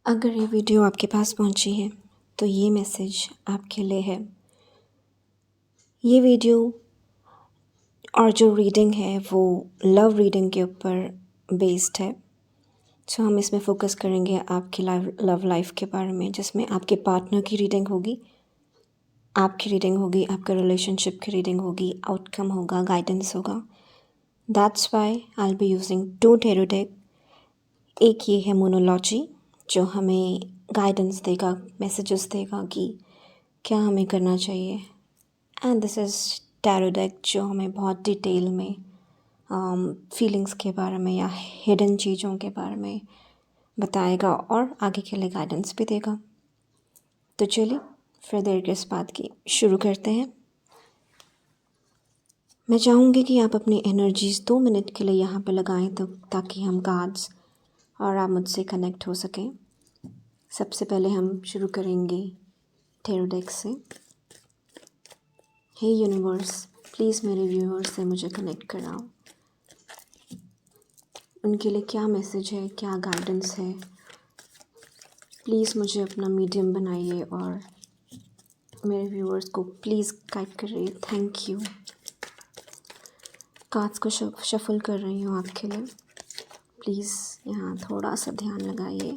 अगर ये वीडियो आपके पास पहुंची है तो ये मैसेज आपके लिए है। ये वीडियो और जो रीडिंग है वो लव रीडिंग के ऊपर बेस्ड है। सो हम इसमें फ़ोकस करेंगे आपकी लव लाइफ के बारे में, जिसमें आपके पार्टनर की रीडिंग होगी, आपकी रीडिंग होगी, आपका रिलेशनशिप की रीडिंग होगी, आउटकम होगा, गाइडेंस होगा। That's why I will be using 2 tarot deck. एक ये है मोनोलॉजी जो हमें गाइडेंस देगा, मैसेजेस देगा कि क्या हमें करना चाहिए। And this is tarot deck जो हमें बहुत डिटेल में फीलिंग्स के बारे में या हिडन चीज़ों के बारे में बताएगा और आगे के लिए गाइडेंस भी देगा। तो चलिए फिर देर किस बात की, शुरू करते हैं। मैं चाहूँगी कि आप अपनी एनर्जीज़ 2 मिनट के लिए यहाँ पे लगाएं ताकि हम कार्ड्स और आप मुझसे कनेक्ट हो सकें। सबसे पहले हम शुरू करेंगे टैरो डेक से। हे यूनिवर्स, प्लीज़ मेरे व्यूअर्स से मुझे कनेक्ट कराओ। उनके लिए क्या मैसेज है, क्या गाइडेंस है। प्लीज़ मुझे अपना मीडियम बनाइए और मेरे व्यूअर्स को प्लीज़ गाइड करिए। Thank you. कार्ड्स को शफल कर रही हूँ आपके लिए। प्लीज़ यहाँ थोड़ा सा ध्यान लगाइए।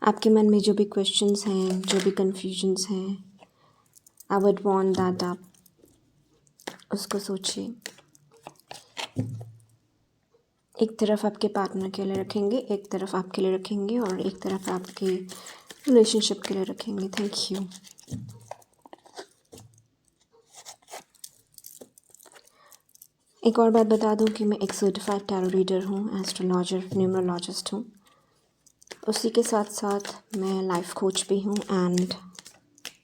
आपके मन में जो भी क्वेश्चंस हैं, जो भी कन्फ्यूजन्स हैं, आई वुड वांट दैट आप उसको सोचिए। एक तरफ आपके पार्टनर के लिए रखेंगे, एक तरफ आपके लिए रखेंगे और एक तरफ आपके रिलेशनशिप के लिए रखेंगे। Thank you. एक और बात बता दूं कि मैं एक सर्टिफाइड टैरो रीडर हूँ, एस्ट्रोलॉजर, न्यूमरोलॉजिस्ट हूँ। उसी के साथ साथ मैं लाइफ कोच भी हूँ एंड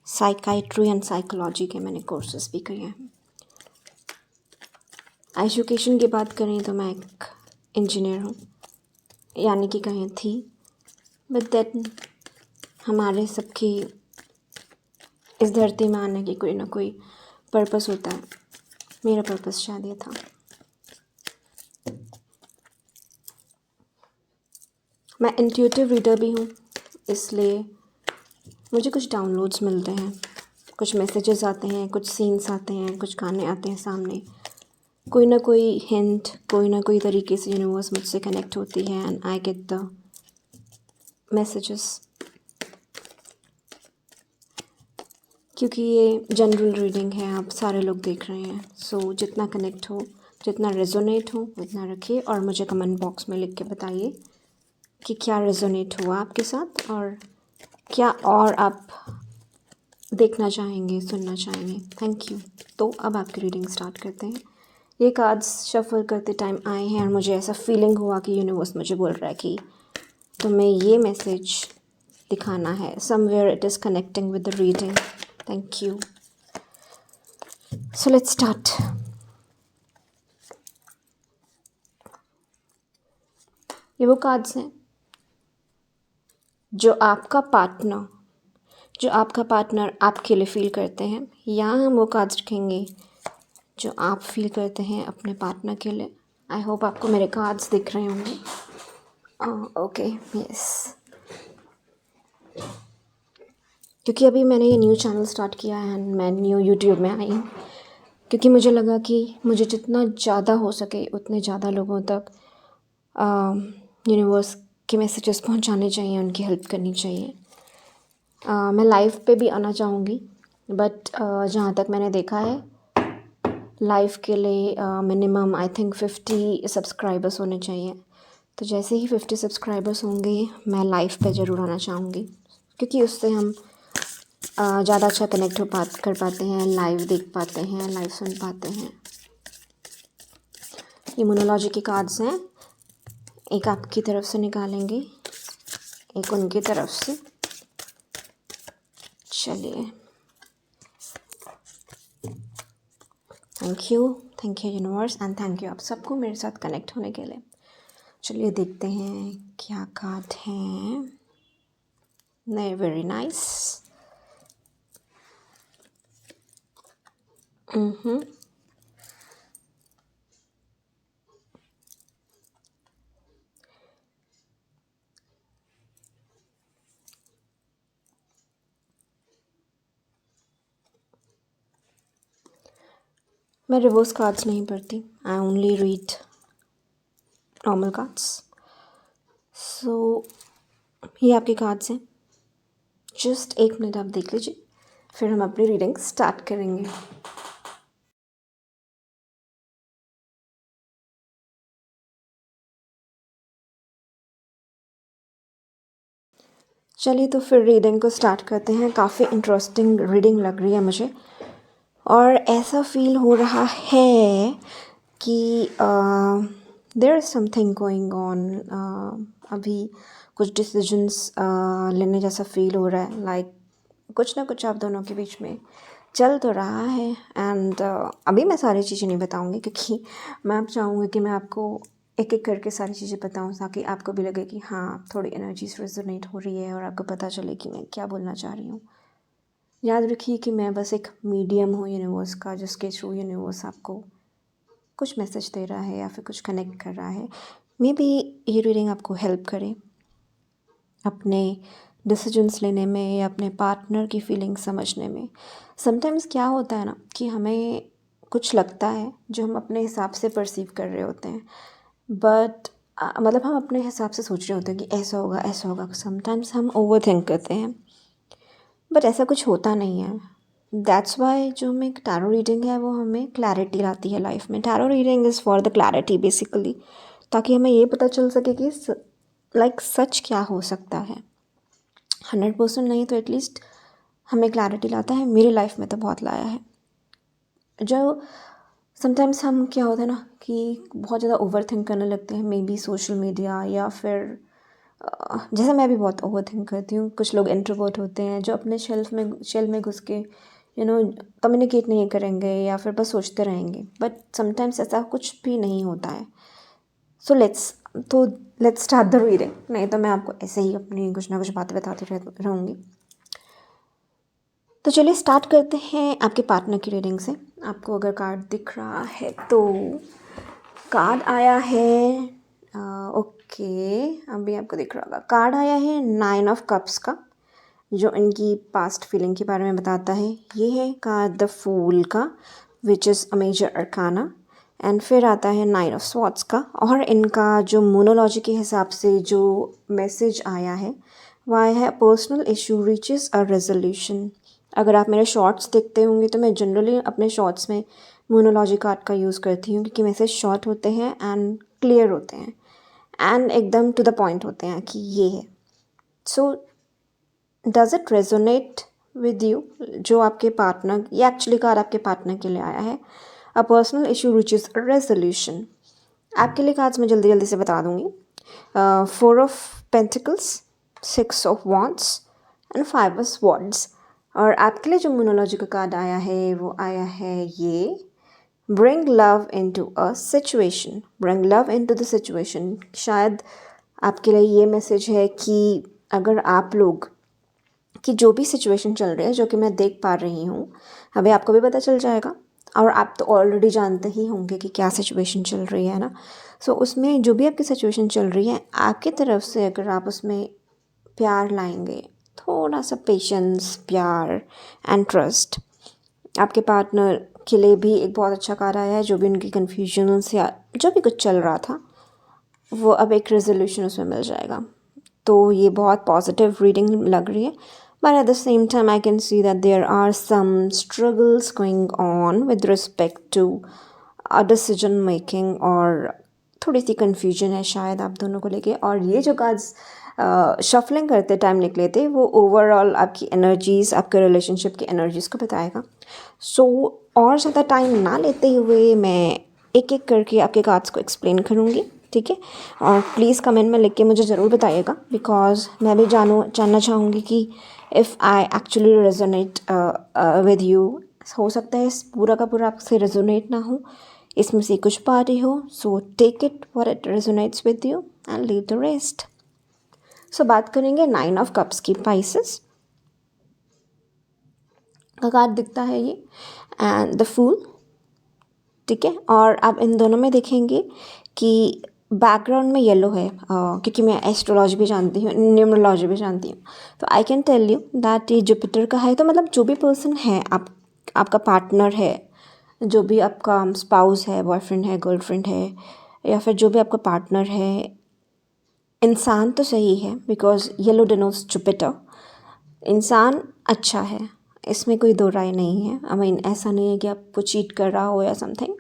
साइकाइट्री एंड साइकोलॉजी के मैंने कोर्सेज भी किए हैं। एजुकेशन की बात करें तो मैं एक इंजीनियर हूँ, यानी कि कहें थी, बट देन हमारे सबकी इस धरती में आने की कोई ना कोई पर्पस होता है। मेरा पर्पस शायद ये था। मैं इंट्यूटिव रीडर भी हूँ, इसलिए मुझे कुछ डाउनलोड्स मिलते हैं, कुछ मैसेजेस आते हैं, कुछ सीन्स आते हैं, कुछ गाने आते हैं सामने। कोई ना कोई हिंट, कोई ना कोई तरीके से यूनिवर्स मुझसे कनेक्ट होती है and I get the messages. क्योंकि ये जनरल रीडिंग है, आप सारे लोग देख रहे हैं, सो जितना कनेक्ट हो, जितना रेजोनेट हो उतना रखिए और मुझे कमेंट बॉक्स में लिख के बताइए कि क्या रेजोनेट हुआ आपके साथ और क्या और आप देखना चाहेंगे, सुनना चाहेंगे। Thank you. तो अब आपकी रीडिंग स्टार्ट करते हैं। ये कार्ड्स शफल करते टाइम आए हैं और मुझे ऐसा फीलिंग हुआ कि यूनिवर्स मुझे बोल रहा है कि तुम्हें ये मैसेज दिखाना है। Somewhere it is connecting with the reading. Thank you. So let's start. ये वो कार्ड्स हैं जो आपका पार्टनर आपके लिए फ़ील करते हैं। यहाँ हम वो कार्ड्स रखेंगे जो आप फील करते हैं अपने पार्टनर के लिए। आई होप आपको मेरे कार्ड्स दिख रहे होंगे। Okay, yes. क्योंकि अभी मैंने ये न्यू चैनल स्टार्ट किया है एंड मैं न्यू यूट्यूब में आई हूँ, क्योंकि मुझे लगा कि मुझे जितना ज़्यादा हो सके उतने ज़्यादा लोगों तक यूनिवर्स के मैसेजेस पहुँचाने चाहिए, उनकी हेल्प करनी चाहिए। मैं लाइव पे भी आना चाहूँगी, बट जहाँ तक मैंने देखा है लाइव के लिए मिनिमम आई थिंक 50 सब्सक्राइबर्स होने चाहिए। तो जैसे ही 50 सब्सक्राइबर्स होंगे मैं लाइव पे ज़रूर आना चाहूँगी, क्योंकि उससे हम ज़्यादा अच्छा कनेक्ट कर पाते हैं, लाइव देख पाते हैं, लाइव सुन पाते हैं। ये मोनोलॉजी के कार्ड्स हैं। एक आपकी तरफ से निकालेंगे, एक उनकी तरफ से। चलिए, thank you universe and thank you आप सबको मेरे साथ कनेक्ट होने के लिए। चलिए देखते हैं क्या कार्ड हैं। नहीं, वेरी नाइस। मैं रिवर्स कार्ड्स नहीं पढ़ती, I only read normal cards. So ये आपके कार्ड्स हैं, जस्ट 1 मिनट आप देख लीजिए, फिर हम अपनी रीडिंग स्टार्ट करेंगे। चलिए तो फिर रीडिंग को स्टार्ट करते हैं। काफ़ी इंटरेस्टिंग रीडिंग लग रही है मुझे, और ऐसा फील हो रहा है कि there is something going on. अभी कुछ डिसीजंस लेने जैसा फील हो रहा है, लाइक कुछ ना कुछ आप दोनों के बीच में चल तो रहा है। एंड अभी मैं सारी चीज़ें नहीं बताऊंगी, क्योंकि मैं अब चाहूँगी कि मैं आपको एक एक करके सारी चीज़ें बताऊं, ताकि आपको भी लगे कि हाँ, थोड़ी एनर्जीज रेजोनेट हो रही है और आपको पता चले कि मैं क्या बोलना चाह रही हूँ। याद रखिए कि मैं बस एक मीडियम हूँ यूनिवर्स का, जिसके थ्रू यूनिवर्स आपको कुछ मैसेज दे रहा है या फिर कुछ कनेक्ट कर रहा है। मे बी ये रीडिंग आपको हेल्प करे अपने डिसीजंस लेने में या अपने पार्टनर की फीलिंग समझने में। समटाइम्स क्या होता है ना, कि हमें कुछ लगता है जो हम अपने हिसाब से परसीव कर रहे होते हैं, बट मतलब हम अपने हिसाब से सोच रहे होते हैं कि ऐसा होगा ऐसा होगा। समटाइम्स हम ओवर थिंक करते हैं, बट ऐसा कुछ होता नहीं है। दैट्स वाई जो हमें टैरो रीडिंग है वो हमें क्लैरिटी लाती है लाइफ में। Tarot reading is for the clarity basically, ताकि हमें ये पता चल सके कि लाइक सच क्या हो सकता है। 100% नहीं तो एटलीस्ट हमें क्लैरिटी लाता है। मेरी लाइफ में तो बहुत लाया है। जो समटाइम्स हम क्या होता है ना, कि बहुत ज़्यादा ओवर थिंक करने लगते हैं, मे बी सोशल मीडिया, या फिर जैसे मैं भी बहुत ओवर थिंक करती हूँ। कुछ लोग इंट्रोवर्ट होते हैं जो अपने शेल में घुस के कम्युनिकेट नहीं करेंगे या फिर बस सोचते रहेंगे, बट समटाइम्स ऐसा कुछ भी नहीं होता है। So let's start the reading. नहीं तो मैं आपको ऐसे ही अपनी कुछ ना कुछ बातें बताती रहूँगी। तो चलिए स्टार्ट करते हैं आपके पार्टनर की रीडिंग से। आपको अगर कार्ड दिख रहा है तो कार्ड आया है, ओके, अभी आपको दिख रहा होगा। कार्ड आया है 9 ऑफ कप्स का, जो इनकी पास्ट फीलिंग के बारे में बताता है। ये है कार्ड द फूल का, which is a major arcana. And फिर आता है 9 ऑफ स्वॉर्ड्स का, और इनका जो मोनोलॉजी के हिसाब से जो मैसेज आया है वह है personal issue reaches a resolution. अगर आप मेरे शॉर्ट्स देखते होंगे तो मैं जनरली अपने शॉर्ट्स में मोनोलॉजी कार्ड का यूज़ करती हूँ, क्योंकि मैसेज शॉर्ट होते हैं एंड क्लियर होते हैं एंड एकदम टू द पॉइंट होते हैं कि ये है। So does it resonate with you? जो आपके पार्टनर, ये एक्चुअली कार्ड आपके पार्टनर के लिए आया है, a personal issue reaches a resolution. आपके लिए कार्ड्स मैं जल्दी जल्दी से बता दूंगी। 4 of pentacles, 6 of wands and 5 of swords. और आपके लिए जो मोनोलॉजी का कार्ड आया है वो आया है ये, bring love into a situation. Bring love into the situation. शायद आपके लिए ये मैसेज है कि अगर आप लोग कि जो भी सिचुएशन चल रही है, जो कि मैं देख पा रही हूँ, अभी आपको भी पता चल जाएगा, और आप तो ऑलरेडी जानते ही होंगे कि क्या सिचुएशन चल रही है ना। सो उसमें जो भी आपकी सिचुएशन चल रही है, आपकी तरफ से अगर आप उसमें प्यार लाएंगे, थोड़ा सा पेशेंस, प्यार एंड ट्रस्ट, आपके पार्टनर के लिए भी एक बहुत अच्छा कार्य आया है। जो भी उनकी कन्फ्यूजन्स या जो भी कुछ चल रहा था, वो अब एक रेजोल्यूशन उसमें मिल जाएगा। तो ये बहुत पॉजिटिव रीडिंग लग रही है, but at the same time I can see that there are some struggles going on with respect to a decision making, और थोड़ी सी confusion है शायद आप दोनों को लेके। और ये जो कार्ड्स शफलिंग करते टाइम निकले थे वो ओवरऑल आपकी एनर्जीज़, आपके रिलेशनशिप की एनर्जीज़ को बताएगा। सो और ज़्यादा टाइम ना लेते हुए मैं एक एक करके आपके कार्ड्स को एक्सप्लेन करूँगी, ठीक है? और प्लीज़ कमेंट में लिख के मुझे ज़रूर बताइएगा, बिकॉज मैं भी जानना चाहूँगी कि if I actually resonate with you. हो सकता है इस पूरा का पूरा आपसे रेजोनेट ना हो, इसमें से कुछ पार्ट ही हो। So take it what it resonates with you and leave the rest. So बात करेंगे 9 ऑफ कप्स की, पाइसेस का कार्ड दिखता है ये, एंड द फूल, ठीक है? और आप इन दोनों में देखेंगे कि बैकग्राउंड में येलो है, क्योंकि मैं एस्ट्रोलॉजी भी जानती हूँ, न्यूमरोलॉजी भी जानती हूँ, तो I can tell you that ये जुपिटर का है। तो मतलब जो भी पर्सन है आपका पार्टनर है, जो भी आपका स्पाउस है, बॉयफ्रेंड है, गर्लफ्रेंड है, या फिर जो भी आपका पार्टनर है, इंसान तो सही है, बिकॉज येलो डिनोट्स जुपिटर। इंसान अच्छा है, इसमें कोई दो राय नहीं है। आई मीन ऐसा नहीं है कि आपको चीट कर रहा हो या समथिंग।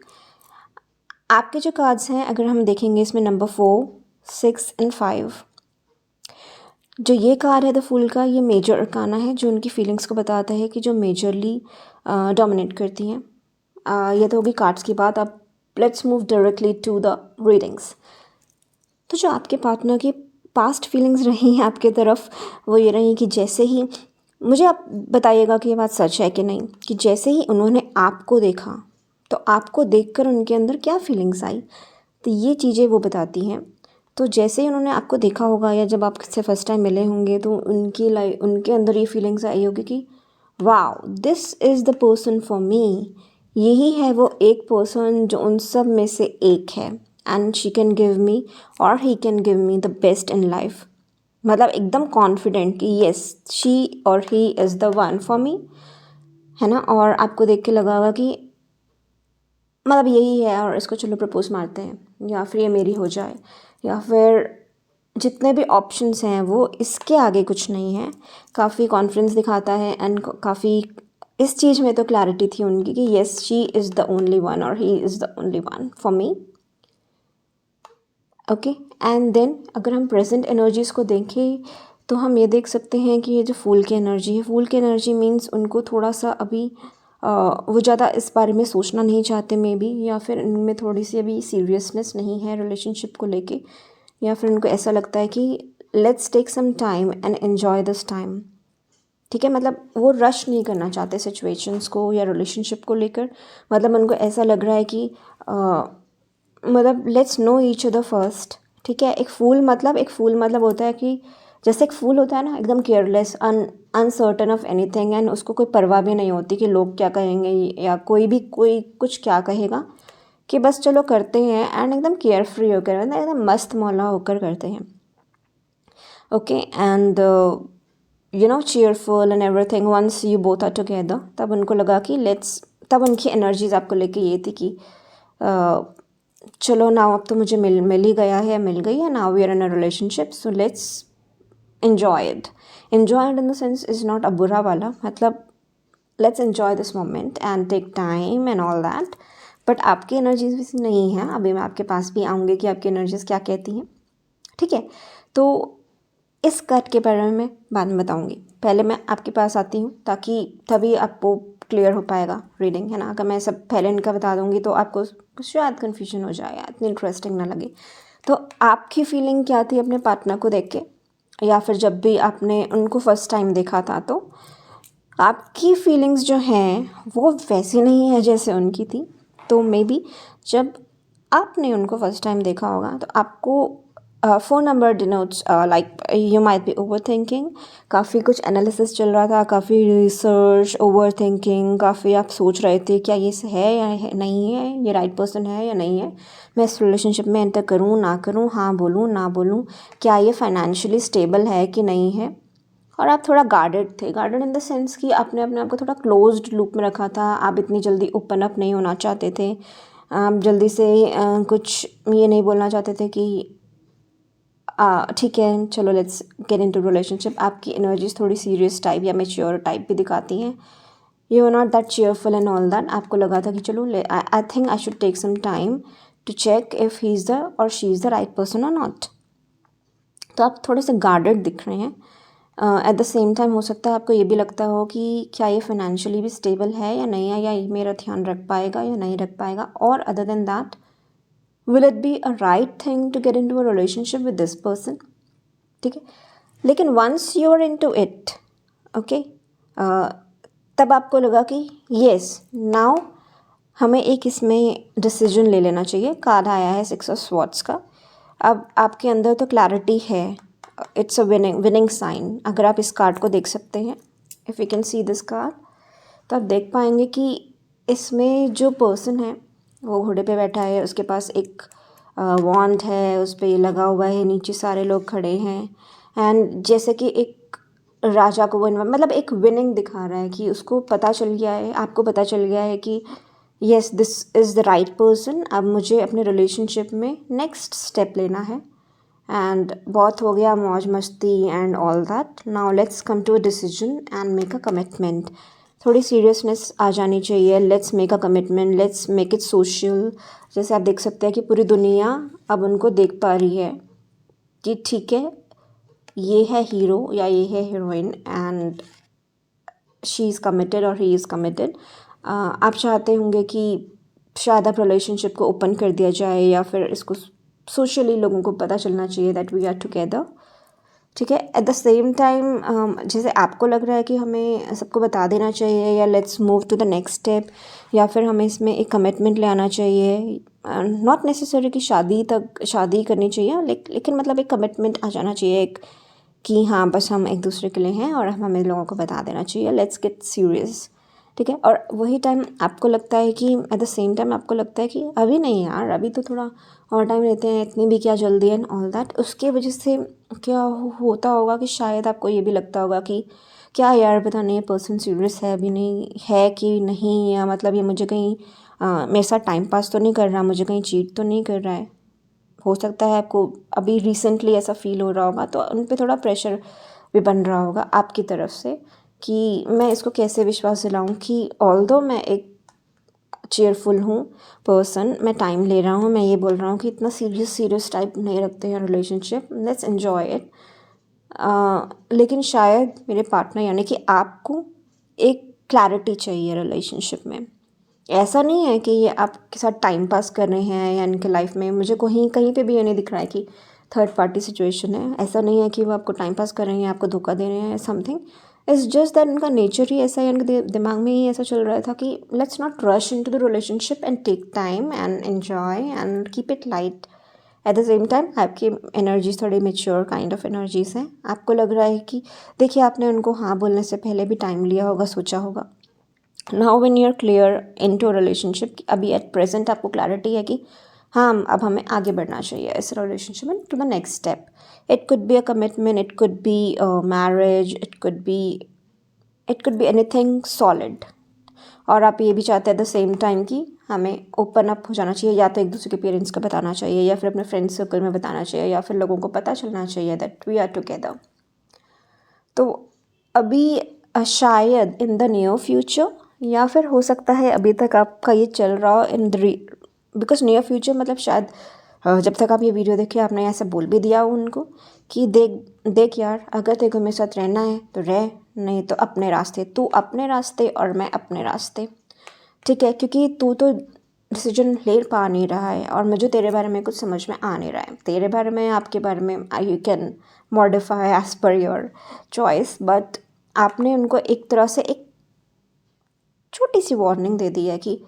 आपके जो कार्ड्स हैं अगर हम देखेंगे इसमें नंबर 4, 6 एंड 5, जो ये कार्ड है द फूल का, ये मेजर अरकाना है जो उनकी फीलिंग्स को बताता है कि जो मेजरली डोमिनेट करती हैं। ये तो होगी कार्ड्स की बात। अब let's move directly to the readings. तो जो आपके पार्टनर की पास्ट फीलिंग्स रही हैं आपके तरफ, वो ये रही कि जैसे ही, मुझे आप बताइएगा कि ये बात सच है कि नहीं, कि जैसे ही उन्होंने आपको देखा तो आपको देखकर उनके अंदर क्या फीलिंग्स आई, तो ये चीज़ें वो बताती हैं। तो जैसे ही उन्होंने आपको देखा होगा या जब आपसे फर्स्ट टाइम मिले होंगे तो उनके अंदर ये फीलिंग्स आई होगी कि wow, this is the person for me. यही है वो एक पर्सन जो उन सब में से एक है, and she can give me और he can give me the best in life. मतलब एकदम कॉन्फिडेंट कि येस, शी और he is the one for me, है ना। और आपको देख के लगा होगा कि मतलब यही है और इसको चलो प्रपोज मारते हैं, या फिर ये मेरी हो जाए, या फिर जितने भी ऑप्शंस हैं वो इसके आगे कुछ नहीं है। काफ़ी कॉन्फिडेंस दिखाता है, एंड काफ़ी इस चीज़ में तो क्लैरिटी थी उनकी कि yes, she is the only one और he is the only one for me. Okay, and then अगर हम प्रेजेंट एनर्जीज़ को देखें तो हम ये देख सकते हैं कि ये जो फूल की एनर्जी है, फूल की एनर्जी मीन्स उनको थोड़ा सा अभी वो ज़्यादा इस बारे में सोचना नहीं चाहते मे बी, या फिर उनमें थोड़ी सी अभी सीरियसनेस नहीं है रिलेशनशिप को लेके, या फिर उनको ऐसा लगता है कि let's take some time and enjoy this time. ठीक है, मतलब वो रश नहीं करना चाहते सिचुएशंस को या रिलेशनशिप को लेकर। मतलब उनको ऐसा लग रहा है कि मतलब let's know each other first. ठीक है, एक फूल मतलब होता है कि जैसे एक फूल होता है ना, एकदम careless, uncertain of anything, and उसको कोई परवाह भी नहीं होती कि लोग क्या कहेंगे या कोई कुछ क्या कहेगा, कि बस चलो करते हैं, एंड एकदम केयर फ्री होकर, मतलब एकदम मस्त मौला होकर करते हैं। Okay, and cheerful and everything once you both are together। तब उनको लगा कि तब उनकी एनर्जीज आपको लेके ये थी कि चलो नाउ अब तो मुझे मिल ही गया है, मिल गई है, now we are in a relationship, so let's enjoy it. Enjoy it in the sense is not a बुरा वाला, मतलब let's enjoy this moment and take time and all that. But आपकी एनर्जीज भी नहीं है, अभी मैं आपके पास भी आऊँगी कि आपकी एनर्जीज क्या कहती हैं। ठीक है, तो इस कार्ड के बारे में मैं बाद में बताऊंगी, पहले मैं आपके पास आती हूँ ताकि तभी आपको क्लियर हो पाएगा रीडिंग, है ना। अगर मैं सब पहले इनका बता दूंगी तो आपको शायद कन्फ्यूजन हो जाए, इतनी इंटरेस्टिंग ना लगे। तो आपकी फीलिंग क्या थी अपने पार्टनर को देख के, या फिर जब भी आपने उनको फर्स्ट टाइम देखा था, तो आपकी फीलिंग्स जो हैं वो वैसी नहीं है जैसे उनकी थी। तो मे बी जब आपने उनको फर्स्ट टाइम देखा होगा तो आपको 4 number denotes like you might be over thinking. काफ़ी कुछ एनालिसिस चल रहा था, काफ़ी रिसर्च, ओवर थिंकिंग, काफ़ी आप सोच रहे थे क्या ये है या नहीं है, ये राइट पर्सन है या नहीं है, मैं इस रिलेशनशिप में एंटर करूँ ना करूँ, हाँ बोलूँ ना बोलूँ, क्या ये फाइनेंशियली स्टेबल है कि नहीं है। और आप थोड़ा गार्डेड थे, गार्डेड इन द सेंस कि आपने अपने आप को थोड़ा क्लोज्ड लूप में रखा था। आप इतनी जल्दी ओपन अप नहीं होना चाहते थे, आप जल्दी से कुछ ये नहीं बोलना चाहते थे कि ठीक है चलो लेट्स गेट इनटू रिलेशनशिप। आपकी एनर्जीज थोड़ी सीरियस टाइप या मेच्योर टाइप भी दिखाती हैं। You are not that cheerful and all that. आपको लगा था कि चलो I think I should take some time to check if he is the और she is the right person और नॉट। तो आप थोड़े से गार्डेड दिख रहे हैं। एट द सेम टाइम हो सकता है आपको ये भी लगता हो कि क्या ये फाइनेंशियली भी स्टेबल है या नहीं है, या ये मेरा ध्यान रख पाएगा या नहीं रख पाएगा, और other than that will it be a right thing to get into a relationship with this person. ठीक है, लेकिन once you are into it, okay, तब आपको लगा कि येस नाउ हमें एक इसमें डिसीजन ले लेना चाहिए। कार्ड आया है 6 ऑफ स्वॉर्ड्स का। अब आपके अंदर तो क्लैरिटी है, इट्स अ विनिंग साइन। अगर आप इस कार्ड को देख सकते हैं, if you can see this card, तो आप देख पाएंगे कि इसमें जो पर्सन है वो घोड़े पे बैठा है, उसके पास एक वॉन्ड है, उस पर ये लगा हुआ है, नीचे सारे लोग खड़े हैं, एंड जैसे कि एक राजा को वो मतलब एक विनिंग दिखा रहा है कि उसको पता चल गया है, आपको पता चल गया है कि yes this is the right person, अब मुझे अपने रिलेशनशिप में नेक्स्ट स्टेप लेना है एंड बहुत हो गया मौज मस्ती and all that, now let's come to a decision and make a commitment. थोड़ी सीरियसनेस आ जानी चाहिए, let's make a commitment, let's make it social. जैसे आप देख सकते हैं कि पूरी दुनिया अब उनको देख पा रही है कि ठीक है ये है हीरो या ये है heroine and she is committed और ही इज़ कमिटेड। आप चाहते होंगे कि शायद आप रिलेशनशिप को ओपन कर दिया जाए या फिर इसको सोशली लोगों को पता चलना चाहिए दैट वी आर टुगेदर, ठीक है। एट द सेम टाइम जैसे आपको लग रहा है कि हमें सबको बता देना चाहिए या let's move to the next step, या फिर हमें इसमें एक कमिटमेंट ले आना चाहिए, नॉट नेसेसरी कि शादी करनी चाहिए, लेकिन मतलब एक कमिटमेंट आ जाना चाहिए एक, कि हाँ बस हम एक दूसरे के लिए हैं और हमें लोगों को बता देना चाहिए, लेट्स गेट सीरियस, ठीक है। और वही टाइम आपको लगता है कि एट द सेम टाइम आपको लगता है कि अभी नहीं यार, अभी तो थोड़ा और टाइम लेते हैं, इतनी भी क्या जल्दी एंड ऑल दैट, उसके वजह से क्या होता होगा कि शायद आपको ये भी लगता होगा कि क्या यार पता नहीं ये पर्सन सीरियस है अभी नहीं है कि नहीं, या मतलब ये मुझे कहीं मेरे साथ टाइम पास तो नहीं कर रहा, मुझे कहीं चीट तो नहीं कर रहा है। हो सकता है आपको अभी रिसेंटली ऐसा फील हो रहा होगा, तो उन पे थोड़ा प्रेशर भी बन रहा होगा आपकी तरफ से कि मैं इसको कैसे विश्वास दिलाऊं कि ऑल्दो मैं एक चेयरफुल हूँ पर्सन, मैं टाइम ले रहा हूँ, मैं ये बोल रहा हूँ कि इतना सीरियस टाइप नहीं रखते हैं रिलेशनशिप, लेट्स एन्जॉय इट। लेकिन शायद मेरे पार्टनर यानी कि आपको एक क्लैरिटी चाहिए रिलेशनशिप में। ऐसा नहीं है कि ये आपके साथ टाइम पास कर रहे हैं या इनके लाइफ में मुझे कहीं कहीं पे भी ये नहीं दिख रहा है कि थर्ड पार्टी सिचुएशन है। ऐसा नहीं है कि वो आपको टाइम पास कर रहे हैं, आपको धोखा दे रहे हैं समथिंग, इट्स जस्ट दैट उनका नेचर ही ऐसा है, उनके दिमाग में ही ऐसा चल रहा था कि let's not rush into the relationship and take time and enjoy and keep it light. At the same time आपकी एनर्जीज थोड़ी मेच्योर काइंड ऑफ एनर्जीज हैं, आपको लग रहा है कि देखिए आपने उनको हाँ बोलने से पहले भी टाइम लिया होगा, सोचा होगा। Now when you are clear into relationship, अभी एट प्रेजेंट आपको क्लैरिटी है कि हाँ अब हमें आगे बढ़ना चाहिए इस रिलेशनशिप में to the next step. It could be a commitment, it could be marriage, it could be anything solid. और आप ये भी चाहते हैं द सेम टाइम कि हमें ओपन अप हो जाना चाहिए, या तो एक दूसरे के पेरेंट्स को बताना चाहिए या फिर अपने फ्रेंड सर्कल में बताना चाहिए या फिर लोगों को पता चलना चाहिए दैट वी आर टुगेदर। तो अभी शायद इन द नियर फ्यूचर, या फिर हो सकता है अभी तक आपका ये चल रहा हो in the because near future मतलब शायद जब तक आप ये वीडियो देखे आपने ऐसे बोल भी दिया हो उनको कि देख देख यार अगर तेरे को मेरे साथ रहना है तो रह, नहीं तो अपने रास्ते, तू अपने रास्ते और मैं अपने रास्ते, ठीक है। क्योंकि तू तो डिसीजन ले पा नहीं रहा है और मुझे तेरे बारे में कुछ समझ में आ नहीं रहा है, तेरे बारे में आपके बारे में you can modify as per your choice, but आपने उनको एक तरह से एक छोटी सी वार्निंग दे दी है कि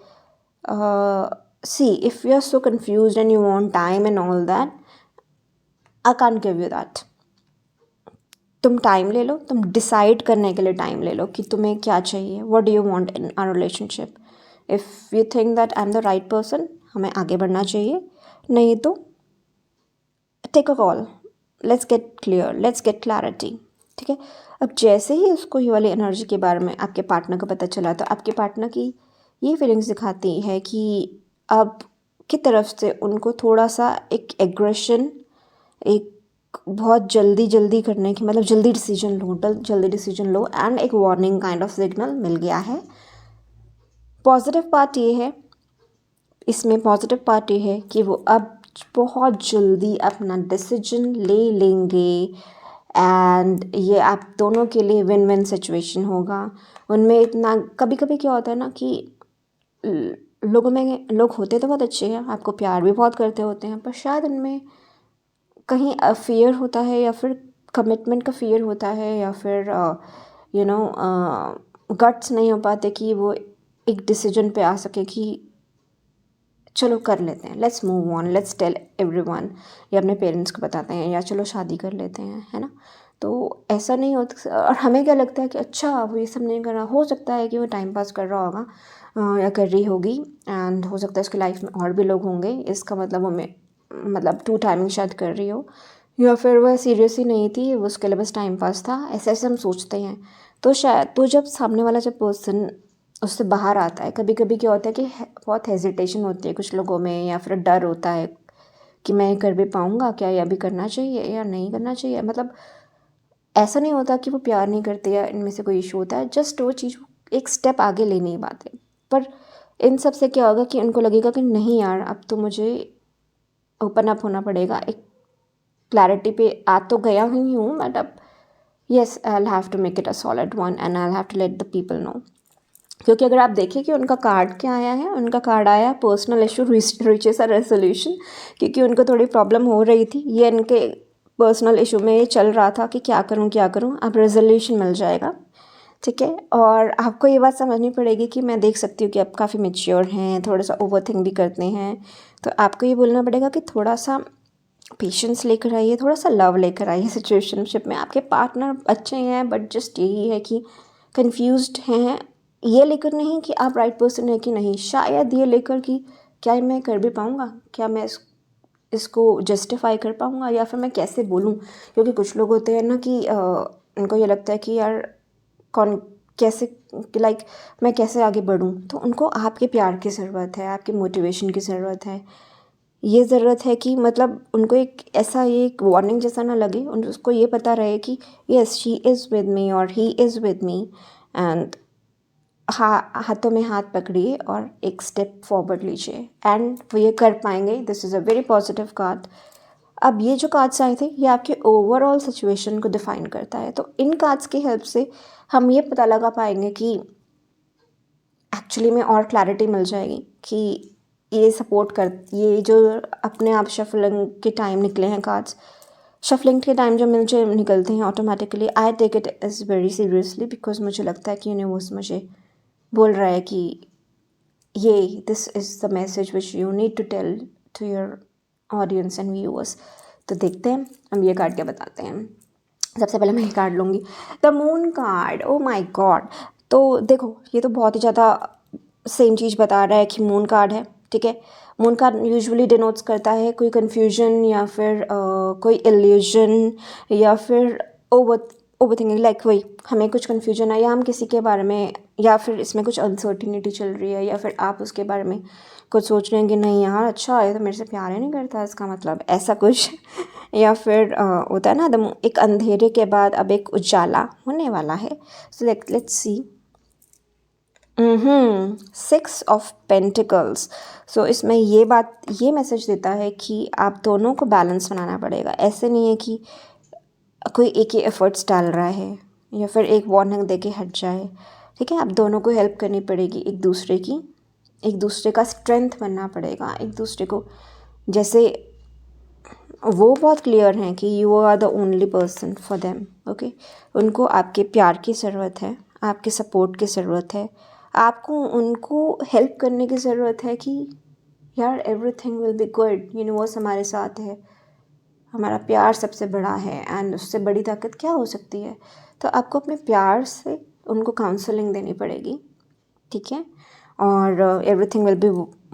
see if you are so confuse and you want time and all that, I can't give you that. तुम टाइम ले लो, तुम डिसाइड करने के लिए टाइम ले लो कि तुम्हें क्या चाहिए, what do you want in our relationship. If you think that I am the right person, हमें आगे बढ़ना चाहिए, नहीं तो take a call, let's get clear, let's get clarity, ठीक है। अब जैसे ही उसको ये वाली एनर्जी के बारे में आपके पार्टनर को पता चला, तो आपके पार्टनर की ये फीलिंग्स दिखाती है कि अब की तरफ से उनको थोड़ा सा एक एग्रेशन, एक बहुत जल्दी जल्दी करने की मतलब जल्दी डिसीजन लो एंड एक वार्निंग काइंड ऑफ सिग्नल मिल गया है। पॉजिटिव पार्ट ये है, इसमें पॉजिटिव पार्ट ये है कि वो अब बहुत जल्दी अपना डिसीजन ले लेंगे एंड ये आप दोनों के लिए विन विन सिचुएशन होगा। उनमें इतना कभी कभी क्या होता है ना कि लोगों में लोग होते तो बहुत अच्छे हैं, आपको प्यार भी बहुत करते होते हैं, पर शायद उनमें कहीं फियर होता है या फिर कमिटमेंट का फियर होता है या फिर यू नो गट्स नहीं हो पाते कि वो एक डिसीजन पे आ सके कि चलो कर लेते हैं, let's move on, let's tell everyone, या अपने पेरेंट्स को बताते हैं या चलो शादी कर लेते हैं, है ना। तो ऐसा नहीं होता और हमें क्या लगता है कि अच्छा वो ये सब नहीं कर रहा, हो सकता है कि वो टाइम पास कर रहा होगा या कर रही होगी एंड हो सकता है उसकी लाइफ में और भी लोग होंगे, इसका मतलब वो मतलब टू टाइमिंग शायद कर रही हो, या फिर वह सीरियस ही नहीं थी, वो उसके लिए बस टाइम पास था, ऐसे ऐसे हम सोचते हैं। तो शायद तो जब सामने वाला जब पर्सन उससे बाहर आता है। कभी कभी क्या होता है कि बहुत हेजिटेशन होती है कुछ लोगों में, या फिर डर होता है कि मैं कर भी पाऊँगा क्या, या अभी करना चाहिए या नहीं करना चाहिए। मतलब ऐसा नहीं होता कि वो प्यार नहीं करते या इनमें से कोई इशू होता है, जस्ट वो चीज़ एक स्टेप आगे ले नहीं पाते। पर इन सब से क्या होगा कि उनको लगेगा कि नहीं यार, अब तो मुझे ओपन अप होना पड़ेगा, एक क्लैरिटी पे आ तो गया ही हूँ, बट अब yes I have to make it a solid one and I have to let the people know. क्योंकि अगर आप देखें कि उनका कार्ड क्या आया है, उनका कार्ड आया personal issue reaches a resolution, क्योंकि उनको थोड़ी प्रॉब्लम हो रही थी, ये इनके पर्सनल इशू में ये चल रहा था कि क्या करूँ, अब रेजोल्यूशन मिल जाएगा। ठीक है, और आपको ये बात समझनी पड़ेगी कि मैं देख सकती हूँ कि आप काफ़ी मेच्योर हैं, थोड़ा सा ओवर थिंक भी करते हैं, तो आपको ये बोलना पड़ेगा कि थोड़ा सा पेशेंस लेकर आइए, थोड़ा सा लव लेकर आइए सिचुएशनशिप में। आपके पार्टनर अच्छे हैं, बट जस्ट यही है कि कंफ्यूज्ड हैं, ये लेकर नहीं कि आप राइट पर्सन है कि नहीं, शायद ये लेकर कि क्या मैं कर भी पाऊँगा, क्या मैं इसको जस्टिफाई कर पाऊँगा, या फिर मैं कैसे बोलूँ। क्योंकि कुछ लोग होते हैं ना कि उनको ये लगता है कि यार कौन कैसे, लाइक मैं कैसे आगे बढ़ूँ। तो उनको आपके प्यार की ज़रूरत है, आपकी मोटिवेशन की ज़रूरत है, ये ज़रूरत है कि मतलब उनको एक ऐसा ये एक वार्निंग जैसा ना लगे, उसको ये पता रहे कि yes she is with me और he is with me, and हाथों में हाथ पकड़िए और एक स्टेप फॉरवर्ड लीजिए, एंड वो ये कर पाएंगे। This is a very positive card. अब ये जो कार्ड्स आए थे ये आपके ओवरऑल सिचुएशन को डिफाइन करता है, तो इन कार्ड्स की हेल्प से हम ये पता लगा पाएंगे कि एक्चुअली में और क्लैरिटी मिल जाएगी कि ये सपोर्ट कर, ये जो अपने आप शफलिंग के टाइम निकले हैं कार्ड्स, शफलिंग के टाइम जो मुझे निकलते हैं automatically I take it is very seriously, because मुझे लगता है कि यूनिवर्स मुझे बोल रहा है कि ये this is the message which you need to tell to your audience and viewers. तो देखते हैं हम ये कार्ड क्या बताते हैं। सबसे पहले मैं ये कार्ड लूँगी, the moon card. Oh my God, तो देखो ये तो बहुत ही ज़्यादा सेम चीज़ बता रहा है कि मून कार्ड है। ठीक है, मून कार्ड यूजुअली डिनोट्स करता है कोई कन्फ्यूजन, या फिर कोई इल्यूजन, या फिर ओवर थिंकिंग, लाइक वही हमें कुछ कन्फ्यूजन है, या हम किसी के बारे में, या फिर इसमें कुछ अनसर्टिनिटी चल रही है, या फिर आप उसके बारे में कुछ सोच रहे हैं कि नहीं यार अच्छा है तो मेरे से प्यार ही नहीं करता इसका मतलब, ऐसा कुछ या फिर होता है ना एक अंधेरे के बाद अब एक उजाला होने वाला है। So let's see. 6 of pentacles. So इसमें ये मैसेज देता है कि आप दोनों को बैलेंस बनाना पड़ेगा। ऐसे नहीं है कि कोई एक ही एफर्ट्स डाल रहा है या फिर एक वार्निंग दे के हट जाए। ठीक है, आप दोनों को हेल्प करनी पड़ेगी एक दूसरे की, एक दूसरे का स्ट्रेंथ बनना पड़ेगा एक दूसरे को। जैसे वो बहुत क्लियर हैं कि you are the only person for them. Okay, उनको आपके प्यार की ज़रूरत है, आपके सपोर्ट की ज़रूरत है, आपको उनको हेल्प करने की ज़रूरत है कि यार everything will be good, universe हमारे साथ है, हमारा प्यार सबसे बड़ा है, एंड उससे बड़ी ताकत क्या हो सकती है। तो आपको अपने प्यार से उनको काउंसलिंग देनी पड़ेगी। ठीक है, और everything will be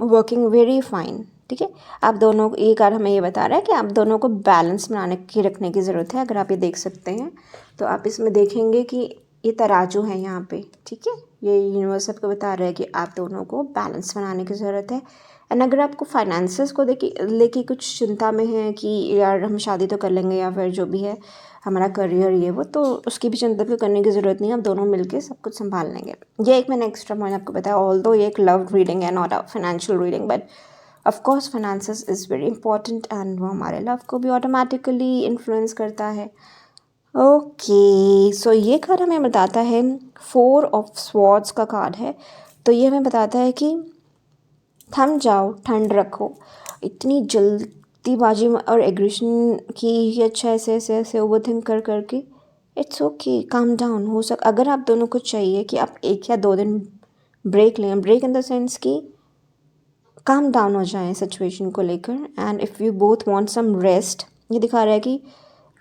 working very fine. ठीक है, आप दोनों को, ये कार्ड हमें ये बता रहा है कि आप दोनों को बैलेंस बनाने की रखने की ज़रूरत है। अगर आप ये देख सकते हैं तो आप इसमें देखेंगे कि ये तराजू है यहाँ पे। ठीक है, ये यूनिवर्स आपको बता रहा है कि आप दोनों को बैलेंस बनाने की ज़रूरत है। एंड अगर आपको फाइनेंसेस को लेके कुछ चिंता में है कि यार हम शादी तो कर लेंगे या फिर जो भी है हमारा करियर ये वो, तो उसकी भी चिंता भी करने की ज़रूरत नहीं है, आप दोनों मिलके सब कुछ संभाल लेंगे। ये एक मैंने एक्स्ट्रा पॉइंट आपको बताया, ऑल्दो ये एक लव रीडिंग है not a financial reading, but of course finances is very important and वो हमारे लव को भी ऑटोमेटिकली इन्फ्लुएंस करता है। ओके, सो ये कार्ड हमें बताता है 4 ऑफ स्वॉर्ड्स का कार्ड है। तो ये हमें बताता है कि थम जाओ, ठंड रखो, इतनी जल्दीबाजी और एग्रेशन की अच्छा ऐसे ऐसे ऐसे ओवर थिंक कर करके इट्स ओके, काम डाउन। अगर आप दोनों को चाहिए कि आप 1 या 2 दिन ब्रेक लें, ब्रेक इन द सेंस कि काम डाउन हो जाए सिचुएशन को लेकर, and if you both want some rest, ये दिखा रहा है कि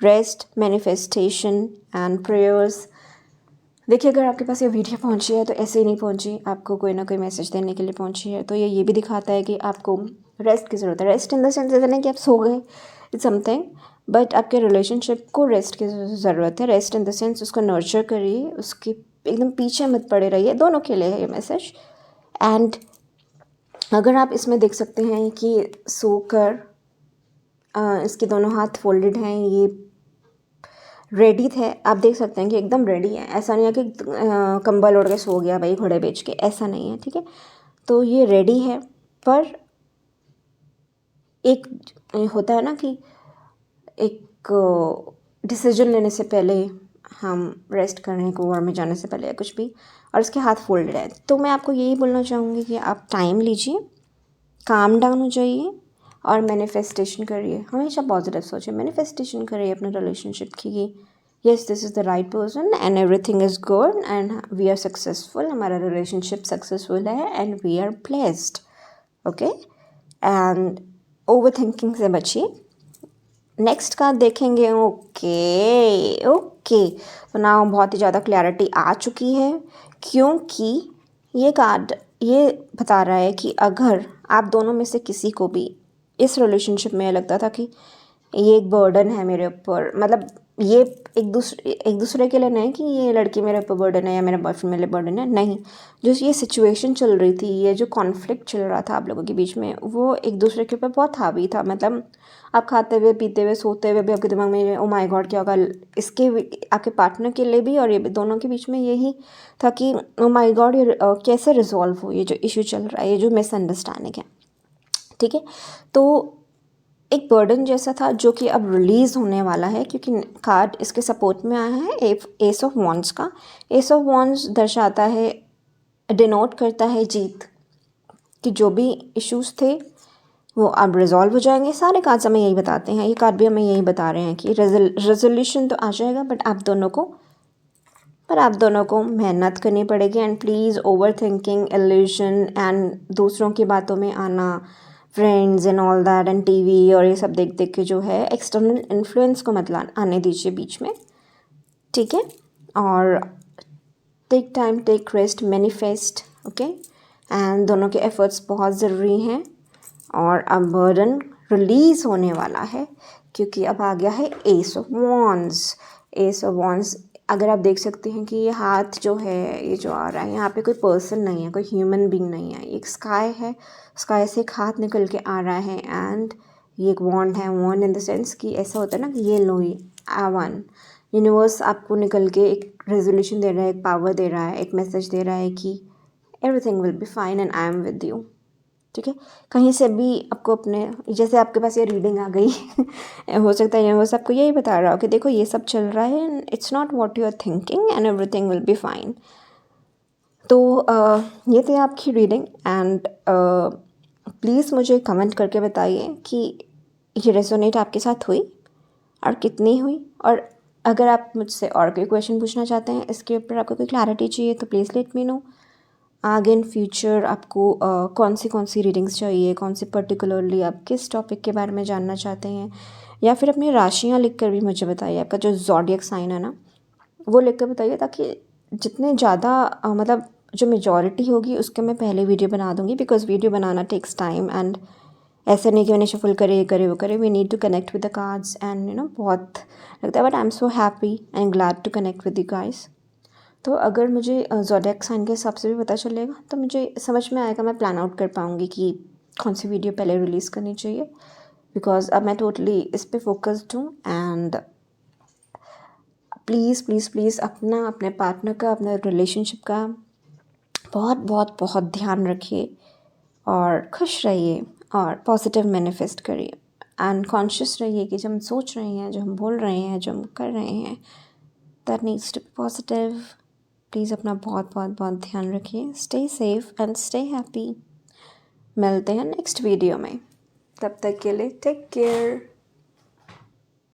रेस्ट, मैनिफेस्टेशन एंड प्रेयर्स। देखिए अगर आपके पास ये वीडियो पहुंची है तो ऐसे ही नहीं पहुंची, आपको कोई ना कोई मैसेज देने के लिए पहुंची है। तो ये भी दिखाता है कि आपको रेस्ट की ज़रूरत है। रेस्ट इन द सेंस ऐसा नहीं कि आप सो गए, इट्स समथिंग, बट आपके रिलेशनशिप को रेस्ट की ज़रूरत है। रेस्ट इन द सेंस उसको नर्चर करिए, उसकी एकदम पीछे मत पड़े रहिए, दोनों के लिए है ये मैसेज। एंड अगर आप इसमें देख सकते हैं कि सोकर इसके दोनों हाथ फोल्डेड हैं, ये रेडी थे, आप देख सकते हैं कि एकदम रेडी है। ऐसा नहीं है कि कंबल ओढ़ के सो गया भाई घोड़े बेच के, ऐसा नहीं है, ठीक है। तो ये रेडी है, पर एक होता है ना कि एक डिसीजन लेने से पहले हम रेस्ट करने को war में जाने से पहले या कुछ भी, और इसके हाथ फोल्डेड है। तो मैं आपको यही बोलना चाहूँगी कि आप टाइम लीजिए, काम डाउन हो जाइए और मैनिफेस्टेशन करिए। हमेशा पॉजिटिव सोचिए, मैनिफेस्टेशन करिए अपने रिलेशनशिप की। Yes, this is the right person and everything is good and we are successful, हमारा रिलेशनशिप सक्सेसफुल है and we are blessed, okay. And overthinking से बचिए। नेक्स्ट कार्ड देखेंगे। ओके ओके, तो ना बहुत ही ज़्यादा क्लैरिटी आ चुकी है, क्योंकि ये कार्ड ये बता रहा है कि अगर आप दोनों में से किसी को भी इस रिलेशनशिप में लगता था कि ये एक बर्डन है मेरे ऊपर, मतलब ये एक दूसरे के लिए नहीं कि ये लड़की मेरे ऊपर बर्डन है या मेरा बॉयफ्रेंड मेरे बर्डन है, नहीं। जो ये सिचुएशन चल रही थी, ये जो कॉन्फ्लिक्ट चल रहा था आप लोगों के बीच में, वो एक दूसरे के ऊपर बहुत हावी था। मतलब आप खाते हुए पीते हुए सोते हुए भी आपके दिमाग में ओ माय गॉड क्या होगा, इसके आपके पार्टनर के लिए भी और ये दोनों के बीच में यही था कि ओ माय गॉड ये कैसे रिजॉल्व हो, ये जो इशू चल रहा है, ये जो मिसअंडरस्टैंडिंग है, ठीक है। तो एक बर्डन जैसा था जो कि अब रिलीज़ होने वाला है, क्योंकि कार्ड इसके सपोर्ट में आया है एस ऑफ वॉन्ड्स का। एस ऑफ वॉन्ड्स दर्शाता है, डिनोट करता है जीत, कि जो भी इश्यूज़ थे वो अब रिजॉल्व हो जाएंगे। सारे कार्ड्स हमें यही बताते हैं, ये कार्ड भी हमें यही बता रहे हैं कि रेजोल्यूशन तो आ जाएगा, पर आप दोनों को मेहनत करनी पड़ेगी। And please over thinking, evolution and दूसरों की बातों में आना, friends and all that and TV और ये सब देख देख के जो है एक्सटर्नल इन्फ्लुएंस को मत आने दीजिए बीच में, ठीक है। और take time, take rest, manifest, okay. And दोनों के एफर्ट्स बहुत ज़रूरी हैं। और अब बर्डन रिलीज़ होने वाला है, क्योंकि अब आ गया है S of wands. S of wands अगर आप देख सकते हैं कि ये हाथ जो है, ये जो आ रहा है, यहाँ पे कोई पर्सन नहीं है, कोई ह्यूमन बीइंग नहीं है, एक स्काई है, स्काई से एक हाथ निकल के आ रहा है। एंड ये एक वॉन्ड है, वॉन्ड इन द सेंस कि ऐसा होता है ना कि ये लो वन यूनिवर्स आपको निकल के एक रेजोल्यूशन दे रहा है, एक पावर दे रहा है, एक मैसेज दे रहा है कि everything will be fine and I am with you, ठीक है। कहीं से भी आपको अपने, जैसे आपके पास ये रीडिंग आ गई हो सकता है यूनिवर्स आपको यही बता रहा हो कि देखो ये सब चल रहा है, it's not what you are thinking and everything will be fine. तो ये थी आपकी रीडिंग। एंड प्लीज़ मुझे कमेंट करके बताइए कि ये रेजोनेट आपके साथ हुई और कितनी हुई। और अगर आप मुझसे और कोई क्वेश्चन पूछना चाहते हैं, इसके ऊपर आपको कोई क्लैरिटी चाहिए, तो प्लीज़ लेट मी नो। आगे इन फ्यूचर आपको कौन सी रीडिंग्स चाहिए, कौन सी पर्टिकुलरली आप किस टॉपिक के बारे में जानना चाहते हैं, या फिर अपनी राशियाँ लिखकर भी मुझे बताइए। आपका जो ज़ोडिएक साइन है ना, वो लिखकर बताइए, ताकि जितने ज़्यादा मतलब जो मेजॉरिटी होगी उसके मैं पहले वीडियो बना दूँगी, बिकॉज वीडियो बनाना टेक्स टाइम। एंड ऐसे नहीं कि मैंने शफल करे ये करे वो करे, we need to connect with the cards and बहुत लगता है, but I am so happy and glad to connect with you guys. तो अगर मुझे ज़ोडिएक साइन के हिसाब से भी पता चलेगा तो मुझे समझ में आएगा, मैं प्लान आउट कर पाऊँगी कि कौन सी वीडियो पहले रिलीज़ करनी चाहिए, बिकॉज अब मैं टोटली इस पे फोकस्ड हूँ। एंड प्लीज़ प्लीज़ प्लीज़ अपने पार्टनर का, अपने रिलेशनशिप का बहुत बहुत बहुत ध्यान रखिए और खुश रहिए और पॉजिटिव मैनिफेस्ट करिए। एंड कॉन्शियस रहिए कि जो हम सोच रहे हैं, जो हम बोल रहे हैं, जो हम कर रहे हैं, that needs to be positive. Please अपना बहुत बहुत बहुत ध्यान रखिए। Stay safe and stay happy. मिलते हैं नेक्स्ट वीडियो में, तब तक के लिए टेक केयर।